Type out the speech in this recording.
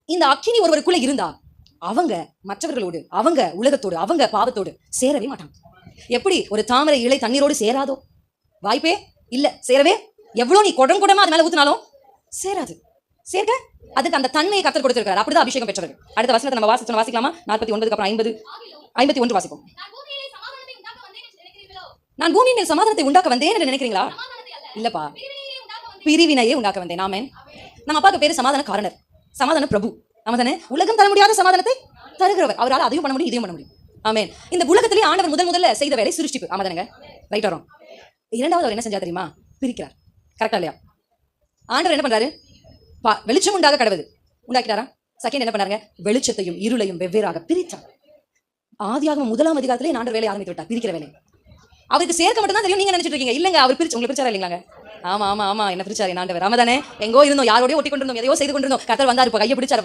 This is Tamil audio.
இந்த அக்கினி ஒருவருக்குள்ள இருந்தா அவங்க மற்றவர்களோடு, அவங்க உலகத்தோடு, அவங்க பாவத்தோடு சேரவே மாட்டாங்க. எப்படி ஒரு தாமரை இலை தண்ணீரோடு சேராதோ? வாய்ப்பே இல்ல, சேரவே. எவ்வளவு நீ குடம் குடமா அது மேல ஊத்தினாலும் சேராது. சேர்க்க அதுக்கு அந்த தன்மையை கர்த்தர் கொடுத்திருக்காரு. அப்படிதான் அபிஷேகம் பெற்றவர்கள். அடுத்த வசனத்தை நம்ம வாசிக்கலாமா? 49 அப்புறம் 50, 51 வாசிப்போம். நான் பூமியின் மேல் சமாதானத்தை உண்டாக்க வந்தேன் என்று நினைக்கிறீங்களா? இல்லப்பா, பிரிவினையே உண்டாக்க வந்தேன். ஆமென். நம்ம அப்பாவுக்கு பேரு சமாதான காரணர், சமாதான பிரபு. நம்ம தானே உலகம் தர முடியாத சமாதானத்தை தருகிறவர். அவரால் அதையும் பண்ண முடியும், இதையும் பண்ண முடியும். ஆமென். இந்த உலகத்திலேயே ஆண்டவர் முதல்ல செய்த வேலை சிருஷ்டிப்பு. ஆமா தானேங்க? ரைட் வரோம். இரண்டாவது அவர் என்ன செஞ்சா தெரியுமா? பிரிக்கிறார். கரெக்டா இல்லையா? ஆண்டவர் என்ன பண்றாரு? வெளிச்சம் உண்டாக கடவுது உண்டாக்கிட்டாரா? செகண்ட் என்ன பண்ணாருங்க? வெளிச்சத்தையும் இருளையும் வெவ்வேறாக பிரித்தார். ஆதியாகமம் 1ஆம் அதிகாரத்திலே ஆண்டவர் வேலையை ஆரம்பித்து விட்டார், பிரிக்கிற வேலை. அவருக்கு சேர்க்க மட்டும் தான் தெரியும். நீங்க நினைச்சிட்டு இருக்கீங்க இல்லங்க, அவர் பிரிச்சு உங்களுக்கு பிரிச்சாரா இல்லைங்களாங்க? ஆமா ஆமா ஆமா, என்ன பிரிச்சாரு ஆண்டவர்? ஆமா தானே? எங்கோ இருந்தோம், யாரோடய ஒட்டி கொண்டிருந்தோம், எதையோ செய்து கொண்டிருந்தோம். கர்த்தர் வந்தாரு, கையை பிடிச்சாரு.